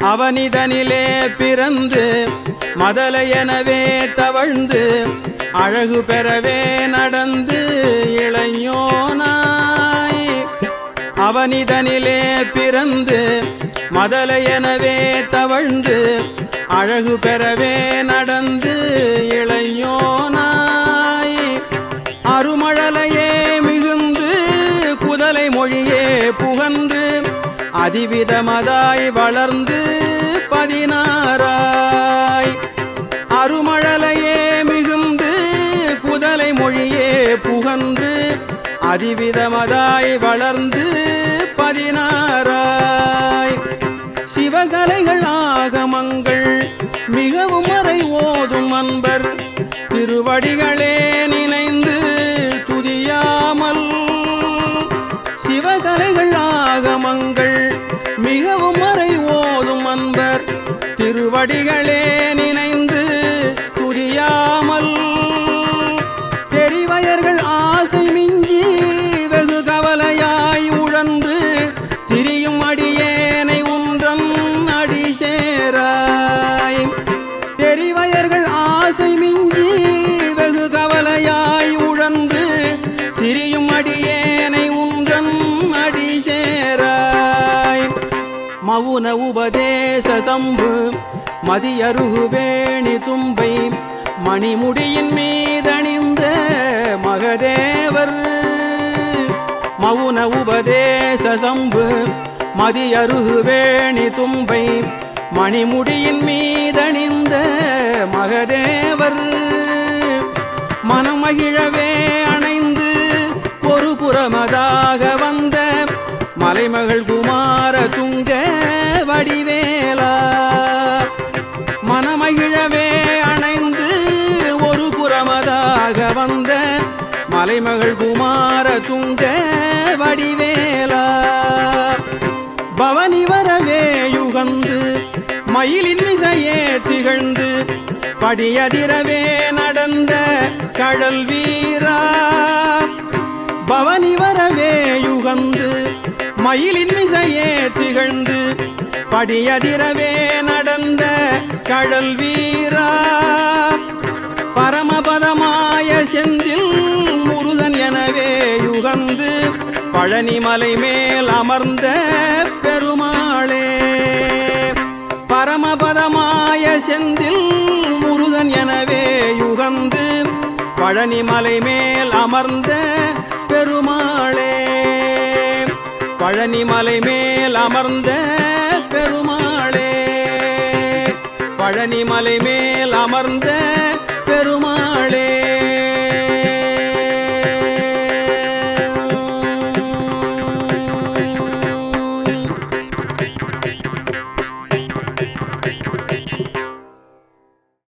அவனிதனிலே பிறந்து மதலையெனவே தவழ்ந்து அழகு பெறவே நடந்து இளைஞனாய் அவனிதனிலே பிறந்து மதலையெனவே தவழ்ந்து அழகு பெறவே நடந்து இளைஞனாய் அருமழலையே மிகுந்து குதலை மொழியே புகன்று அதிவிதமதாய் வளர்ந்து 16 அருமழலையே மிகுந்து குதலை மொழியே புகன்று அதிவிதமதாய் வளர்ந்து 16 சிவகலைகள் ஆகமங்கள் மிகவும் அறை ஓதும் அன்பர் திருவடிகளே நினைந்து துதியாமல் சிவகலைகள் ஆகமங்கள் மிகவும் அறை ஓதும் அன்பர் திருவடிகளே நினைந்து துதியாமல் தெரிவயர்கள் ஆசை மிஞ்சி வெகு கவலையாய் உழன்று திரியும் அடியேனை உன்றன் அடி சேராய் தெரிவயர்கள் ஆசை மிஞ்சி வெகு கவலையாய் உழன்று திரியும் அடியேனை உன்றன் அடி சேராய் மவுன உபதேச சம்பு மதியருகு வேணி தும்பை மணிமுடியின் மீதணிந்த மகதேவர் மவுன உபதேச சம்பு மதியருகு வேணி தும்பை மணிமுடியின் மீதணிந்த மகதேவர் மனமகிழவே அணைந்து ஒரு புறமதாக வந்த மலைமகள் குமார துங்க வடிவேலா மனமகிழவே அணைந்து ஒரு புறமதாக வந்த மலைமகள் குமார துங்க வடிவேலா பவனி வரவே யுகந்து மயிலின் மிசையே திகழ்ந்து படியதிரவே நடந்த கடல் வீரா பவனி வரவே யுகந்து மயிலின் மிசையே திகழ்ந்து படியதிரவே நடந்த கடல் வீரா பரமபதமாய செந்தில் முருகன் எனவே யுகந்து பழனிமலை மேல் அமர்ந்த பெருமாளே பரமபதமாய செந்தில் முருகன் எனவே யுகந்து பழனிமலை மேல் அமர்ந்த பெருமாளே பழனிமலை மேல் அமர்ந்த பெருமாளே பழனிமலை மேல் அமர்ந்த பெருமாளே